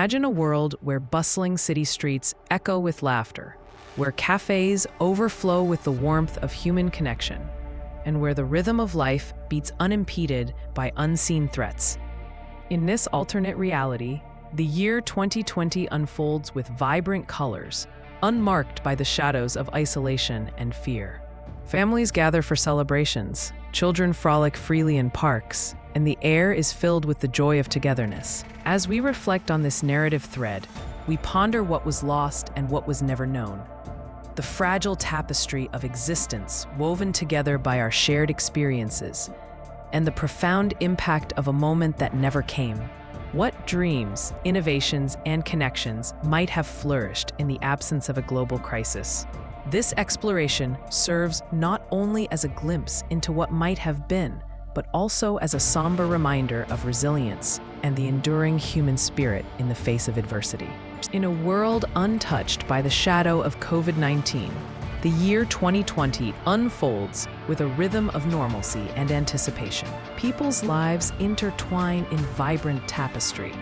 Imagine a world where bustling city streets echo with laughter, where cafes overflow with the warmth of human connection, and where the rhythm of life beats unimpeded by unseen threats. In this alternate reality, the year 2020 unfolds with vibrant colors, unmarked by the shadows of isolation and fear. Families gather for celebrations, children frolic freely in parks, and the air is filled with the joy of togetherness. As we reflect on this narrative thread, we ponder what was lost and what was never known. The fragile tapestry of existence woven together by our shared experiences, and the profound impact of a moment that never came. What dreams, innovations, and connections might have flourished in the absence of a global crisis? This exploration serves not only as a glimpse into what might have been, but also as a somber reminder of resilience and the enduring human spirit in the face of adversity. In a world untouched by the shadow of COVID-19, the year 2020 unfolds with a rhythm of normalcy and anticipation. People's lives intertwine in vibrant tapestry,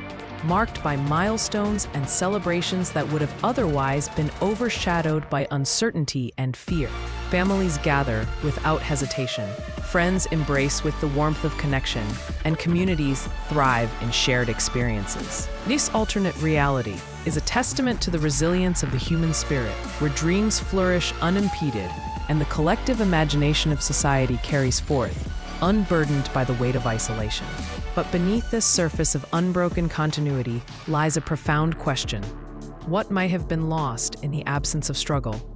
marked by milestones and celebrations that would have otherwise been overshadowed by uncertainty and fear. Families gather without hesitation, friends embrace with the warmth of connection, and communities thrive in shared experiences. This alternate reality is a testament to the resilience of the human spirit, where dreams flourish unimpeded and the collective imagination of society carries forth, unburdened by the weight of isolation. But beneath this surface of unbroken continuity lies a profound question. What might have been lost in the absence of struggle?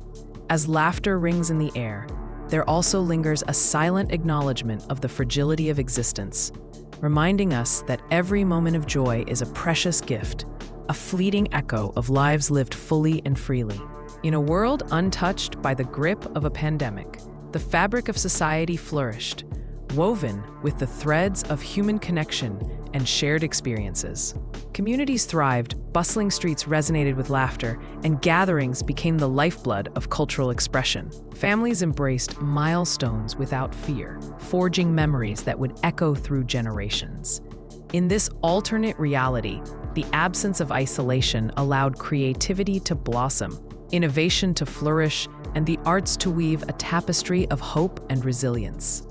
As laughter rings in the air, there also lingers a silent acknowledgement of the fragility of existence, reminding us that every moment of joy is a precious gift, a fleeting echo of lives lived fully and freely. In a world untouched by the grip of a pandemic, the fabric of society flourished, woven with the threads of human connection and shared experiences. Communities thrived, bustling streets resonated with laughter, and gatherings became the lifeblood of cultural expression. Families embraced milestones without fear, forging memories that would echo through generations. In this alternate reality, the absence of isolation allowed creativity to blossom, innovation to flourish, and the arts to weave a tapestry of hope and resilience.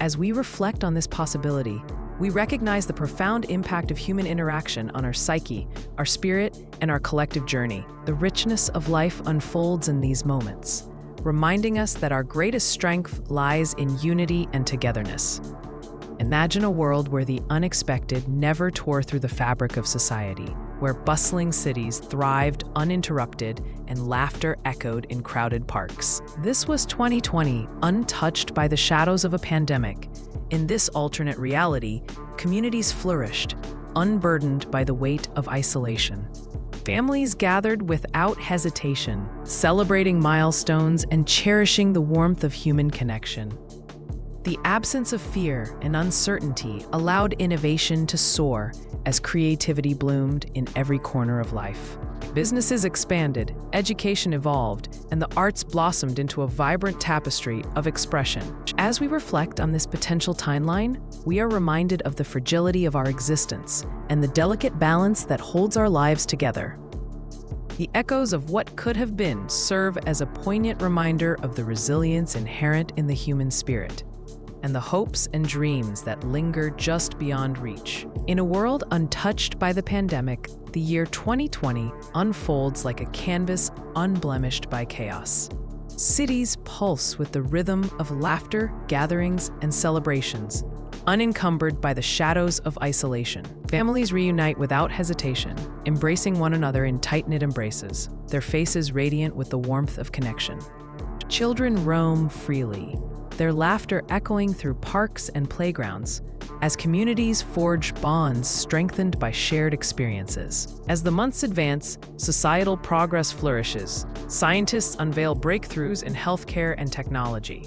As we reflect on this possibility, we recognize the profound impact of human interaction on our psyche, our spirit, and our collective journey. The richness of life unfolds in these moments, reminding us that our greatest strength lies in unity and togetherness. Imagine a world where the unexpected never tore through the fabric of society, where bustling cities thrived uninterrupted and laughter echoed in crowded parks. This was 2020, untouched by the shadows of a pandemic. In this alternate reality, communities flourished, unburdened by the weight of isolation. Families gathered without hesitation, celebrating milestones and cherishing the warmth of human connection. The absence of fear and uncertainty allowed innovation to soar as creativity bloomed in every corner of life. Businesses expanded, education evolved, and the arts blossomed into a vibrant tapestry of expression. As we reflect on this potential timeline, we are reminded of the fragility of our existence and the delicate balance that holds our lives together. The echoes of what could have been serve as a poignant reminder of the resilience inherent in the human spirit, and the hopes and dreams that linger just beyond reach. In a world untouched by the pandemic, the year 2020 unfolds like a canvas unblemished by chaos. Cities pulse with the rhythm of laughter, gatherings, and celebrations, unencumbered by the shadows of isolation. Families reunite without hesitation, embracing one another in tight-knit embraces, their faces radiant with the warmth of connection. Children roam freely, their laughter echoing through parks and playgrounds, as communities forge bonds strengthened by shared experiences. As the months advance, societal progress flourishes. Scientists unveil breakthroughs in healthcare and technology.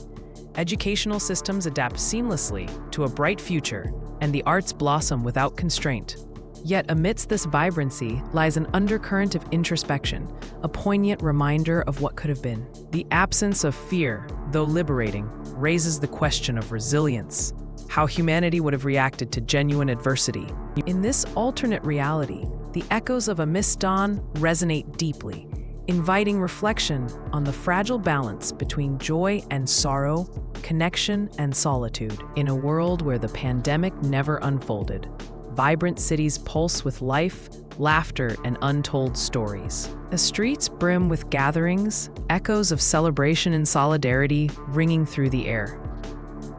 Educational systems adapt seamlessly to a bright future, and the arts blossom without constraint. Yet amidst this vibrancy lies an undercurrent of introspection, a poignant reminder of what could have been. The absence of fear, though liberating, raises the question of resilience, how humanity would have reacted to genuine adversity. In this alternate reality, the echoes of a missed dawn resonate deeply, inviting reflection on the fragile balance between joy and sorrow, connection and solitude. In a world where the pandemic never unfolded, vibrant cities pulse with life, laughter, and untold stories. The streets brim with gatherings, echoes of celebration and solidarity ringing through the air.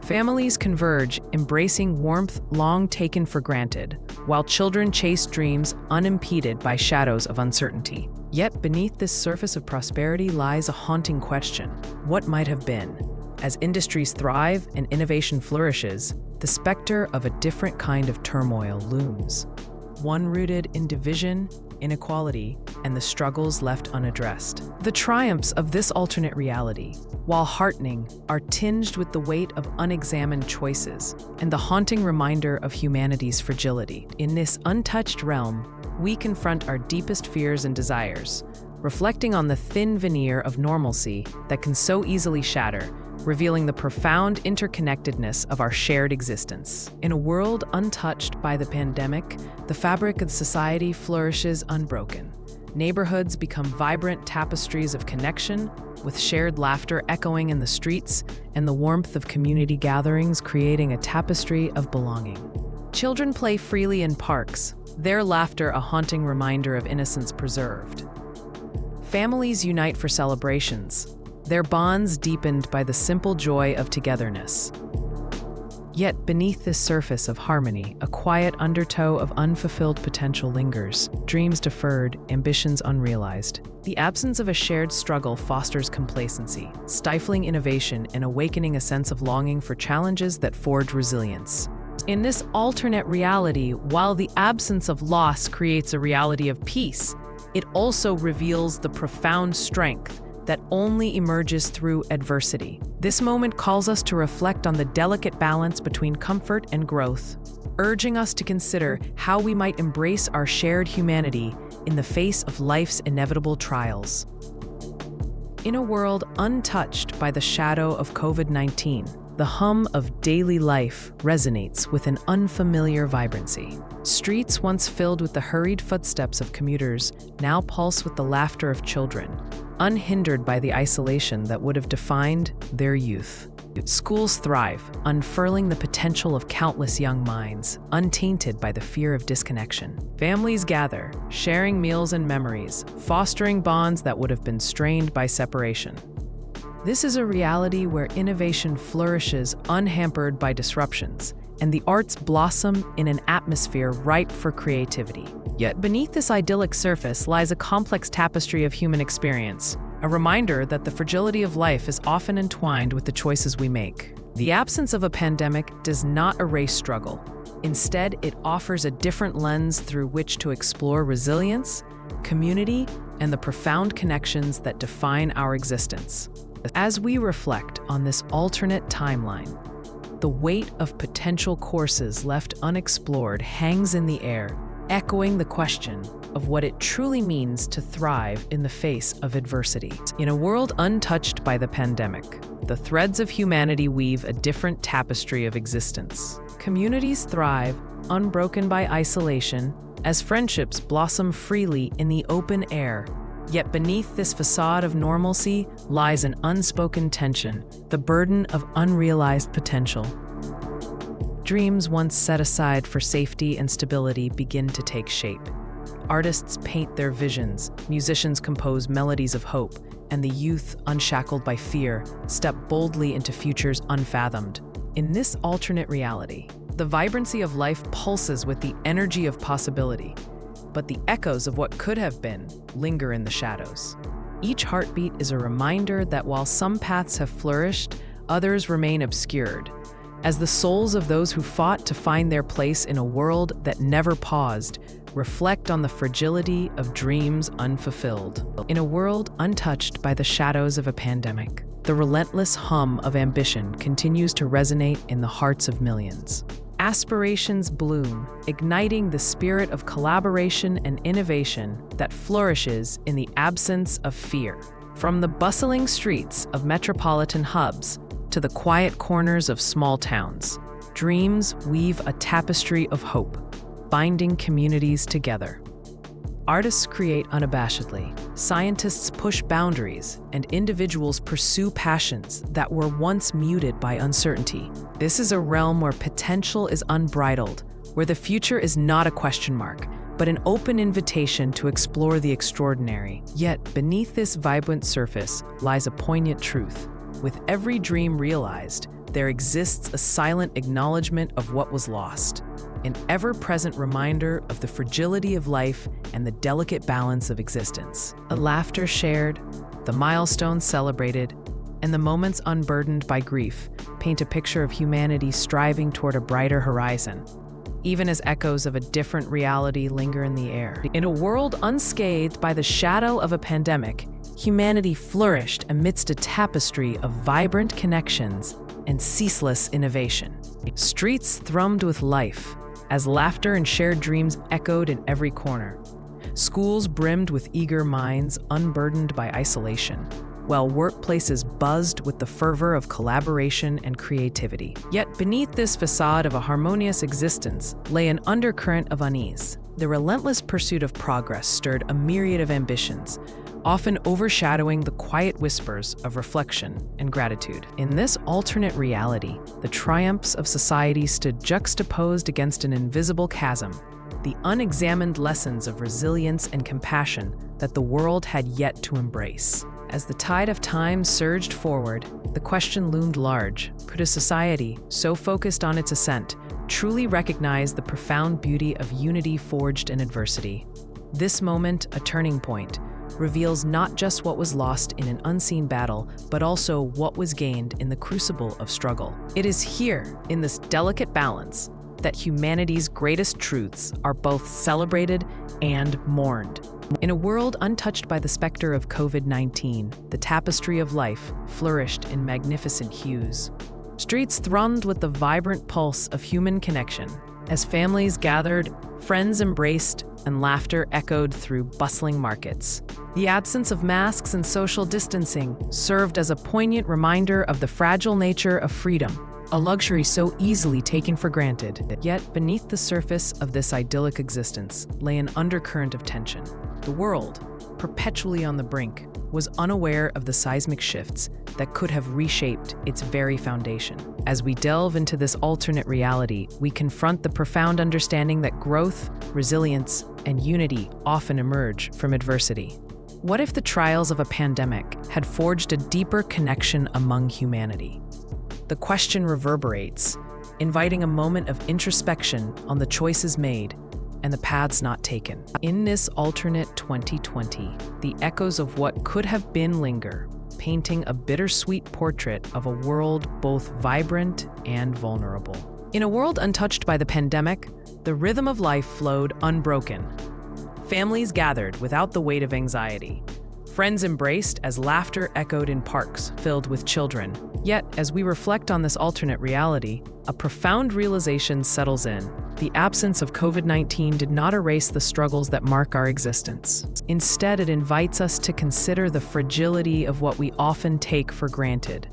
Families converge, embracing warmth long taken for granted, while children chase dreams unimpeded by shadows of uncertainty. Yet beneath this surface of prosperity lies a haunting question: what might have been? As industries thrive and innovation flourishes, the specter of a different kind of turmoil looms. One rooted in division, inequality, and the struggles left unaddressed. The triumphs of this alternate reality, while heartening, are tinged with the weight of unexamined choices and the haunting reminder of humanity's fragility. In this untouched realm, we confront our deepest fears and desires, reflecting on the thin veneer of normalcy that can so easily shatter, revealing the profound interconnectedness of our shared existence. In a world untouched by the pandemic, the fabric of society flourishes unbroken. Neighborhoods become vibrant tapestries of connection, with shared laughter echoing in the streets and the warmth of community gatherings creating a tapestry of belonging. Children play freely in parks, their laughter a haunting reminder of innocence preserved. Families unite for celebrations, their bonds deepened by the simple joy of togetherness. Yet beneath this surface of harmony, a quiet undertow of unfulfilled potential lingers, dreams deferred, ambitions unrealized. The absence of a shared struggle fosters complacency, stifling innovation and awakening a sense of longing for challenges that forge resilience. In this alternate reality, while the absence of loss creates a reality of peace, it also reveals the profound strength that only emerges through adversity. This moment calls us to reflect on the delicate balance between comfort and growth, urging us to consider how we might embrace our shared humanity in the face of life's inevitable trials. In a world untouched by the shadow of COVID-19, the hum of daily life resonates with an unfamiliar vibrancy. Streets once filled with the hurried footsteps of commuters now pulse with the laughter of children, unhindered by the isolation that would have defined their youth. Schools thrive, unfurling the potential of countless young minds, untainted by the fear of disconnection. Families gather, sharing meals and memories, fostering bonds that would have been strained by separation. This is a reality where innovation flourishes unhampered by disruptions, and the arts blossom in an atmosphere ripe for creativity. Yet beneath this idyllic surface lies a complex tapestry of human experience, a reminder that the fragility of life is often entwined with the choices we make. The absence of a pandemic does not erase struggle. Instead, it offers a different lens through which to explore resilience, community, and the profound connections that define our existence. As we reflect on this alternate timeline, the weight of potential courses left unexplored hangs in the air, echoing the question of what it truly means to thrive in the face of adversity. In a world untouched by the pandemic, the threads of humanity weave a different tapestry of existence. Communities thrive, unbroken by isolation, as friendships blossom freely in the open air. Yet beneath this facade of normalcy lies an unspoken tension, the burden of unrealized potential. Dreams once set aside for safety and stability begin to take shape. Artists paint their visions, musicians compose melodies of hope, and the youth, unshackled by fear, step boldly into futures unfathomed. In this alternate reality, the vibrancy of life pulses with the energy of possibility, but the echoes of what could have been linger in the shadows. Each heartbeat is a reminder that while some paths have flourished, others remain obscured, as the souls of those who fought to find their place in a world that never paused reflect on the fragility of dreams unfulfilled. In a world untouched by the shadows of a pandemic, the relentless hum of ambition continues to resonate in the hearts of millions. Aspirations bloom, igniting the spirit of collaboration and innovation that flourishes in the absence of fear. From the bustling streets of metropolitan hubs to the quiet corners of small towns, dreams weave a tapestry of hope, binding communities together. Artists create unabashedly, scientists push boundaries, and individuals pursue passions that were once muted by uncertainty. This is a realm where potential is unbridled, where the future is not a question mark, but an open invitation to explore the extraordinary. Yet, beneath this vibrant surface lies a poignant truth. With every dream realized, there exists a silent acknowledgement of what was lost, an ever-present reminder of the fragility of life and the delicate balance of existence. The laughter shared, the milestones celebrated, and the moments unburdened by grief paint a picture of humanity striving toward a brighter horizon, even as echoes of a different reality linger in the air. In a world unscathed by the shadow of a pandemic, humanity flourished amidst a tapestry of vibrant connections and ceaseless innovation. Streets thrummed with life, as laughter and shared dreams echoed in every corner. Schools brimmed with eager minds unburdened by isolation, while workplaces buzzed with the fervor of collaboration and creativity. Yet beneath this facade of a harmonious existence lay an undercurrent of unease. The relentless pursuit of progress stirred a myriad of ambitions, often overshadowing the quiet whispers of reflection and gratitude. In this alternate reality, the triumphs of society stood juxtaposed against an invisible chasm, the unexamined lessons of resilience and compassion that the world had yet to embrace. As the tide of time surged forward, the question loomed large: could a society, so focused on its ascent, truly recognize the profound beauty of unity forged in adversity? This moment, a turning point, reveals not just what was lost in an unseen battle, but also what was gained in the crucible of struggle. It is here, in this delicate balance, that humanity's greatest truths are both celebrated and mourned. In a world untouched by the specter of COVID-19, the tapestry of life flourished in magnificent hues. Streets thrummed with the vibrant pulse of human connection. As families gathered, friends embraced, and laughter echoed through bustling markets. The absence of masks and social distancing served as a poignant reminder of the fragile nature of freedom, a luxury so easily taken for granted. Yet, beneath the surface of this idyllic existence lay an undercurrent of tension. The world, perpetually on the brink, was unaware of the seismic shifts that could have reshaped its very foundation. As we delve into this alternate reality, we confront the profound understanding that growth, resilience, and unity often emerge from adversity. What if the trials of a pandemic had forged a deeper connection among humanity? The question reverberates, inviting a moment of introspection on the choices made and the paths not taken. In this alternate 2020, the echoes of what could have been linger, painting a bittersweet portrait of a world both vibrant and vulnerable. In a world untouched by the pandemic, the rhythm of life flowed unbroken. Families gathered without the weight of anxiety. Friends embraced as laughter echoed in parks filled with children. Yet, as we reflect on this alternate reality, a profound realization settles in. The absence of COVID-19 did not erase the struggles that mark our existence. Instead, it invites us to consider the fragility of what we often take for granted.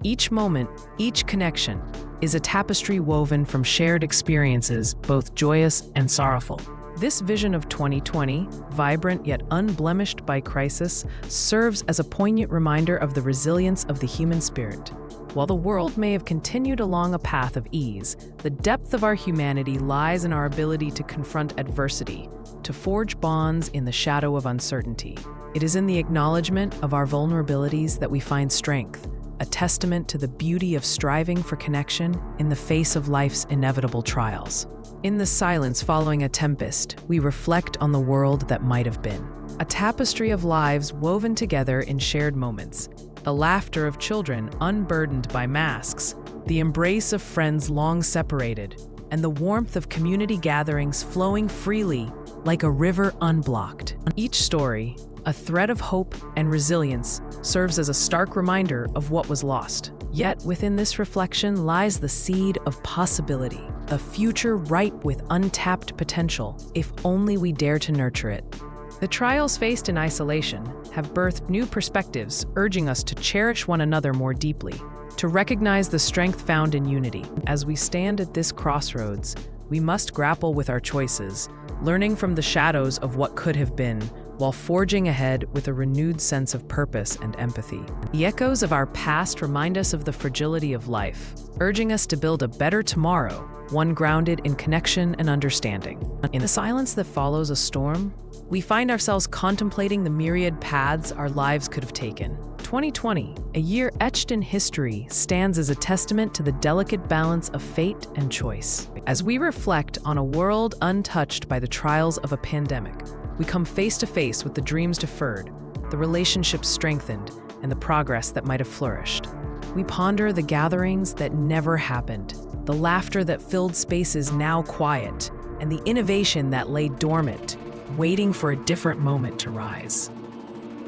Each moment, each connection, is a tapestry woven from shared experiences, both joyous and sorrowful. This vision of 2020, vibrant yet unblemished by crisis, serves as a poignant reminder of the resilience of the human spirit. While the world may have continued along a path of ease, the depth of our humanity lies in our ability to confront adversity, to forge bonds in the shadow of uncertainty. It is in the acknowledgement of our vulnerabilities that we find strength, a testament to the beauty of striving for connection in the face of life's inevitable trials. In the silence following a tempest, we reflect on the world that might have been. A tapestry of lives woven together in shared moments, the laughter of children unburdened by masks, the embrace of friends long separated, and the warmth of community gatherings flowing freely like a river unblocked. Each story, a thread of hope and resilience, serves as a stark reminder of what was lost. Yet within this reflection lies the seed of possibility, a future ripe with untapped potential, if only we dare to nurture it. The trials faced in isolation have birthed new perspectives, urging us to cherish one another more deeply, to recognize the strength found in unity. As we stand at this crossroads, we must grapple with our choices, learning from the shadows of what could have been, while forging ahead with a renewed sense of purpose and empathy. The echoes of our past remind us of the fragility of life, urging us to build a better tomorrow, one grounded in connection and understanding. In the silence that follows a storm, we find ourselves contemplating the myriad paths our lives could have taken. 2020, a year etched in history, stands as a testament to the delicate balance of fate and choice. As we reflect on a world untouched by the trials of a pandemic, we come face to face with the dreams deferred, the relationships strengthened, and the progress that might have flourished. We ponder the gatherings that never happened, the laughter that filled spaces now quiet, and the innovation that lay dormant, waiting for a different moment to rise.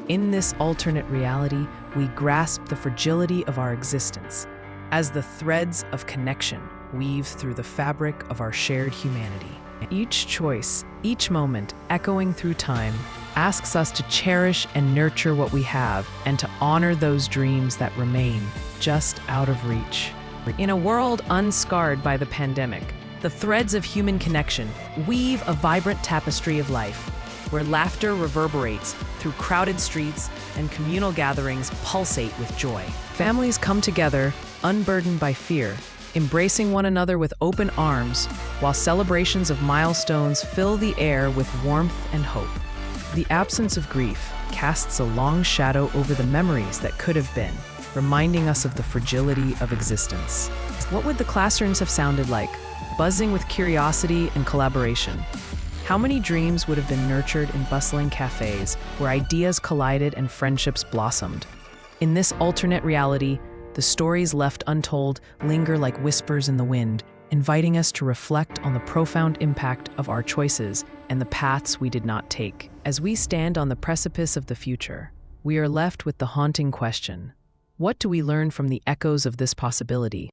In this alternate reality, we grasp the fragility of our existence as the threads of connection weave through the fabric of our shared humanity. Each choice, each moment, echoing through time, asks us to cherish and nurture what we have and to honor those dreams that remain just out of reach. In a world unscarred by the pandemic, the threads of human connection weave a vibrant tapestry of life, where laughter reverberates through crowded streets and communal gatherings pulsate with joy. Families come together, unburdened by fear, embracing one another with open arms, while celebrations of milestones fill the air with warmth and hope. The absence of grief casts a long shadow over the memories that could have been, reminding us of the fragility of existence. What would the classrooms have sounded like, buzzing with curiosity and collaboration? How many dreams would have been nurtured in bustling cafes where ideas collided and friendships blossomed? In this alternate reality, the stories left untold linger like whispers in the wind, inviting us to reflect on the profound impact of our choices and the paths we did not take. As we stand on the precipice of the future, we are left with the haunting question: what do we learn from the echoes of this possibility?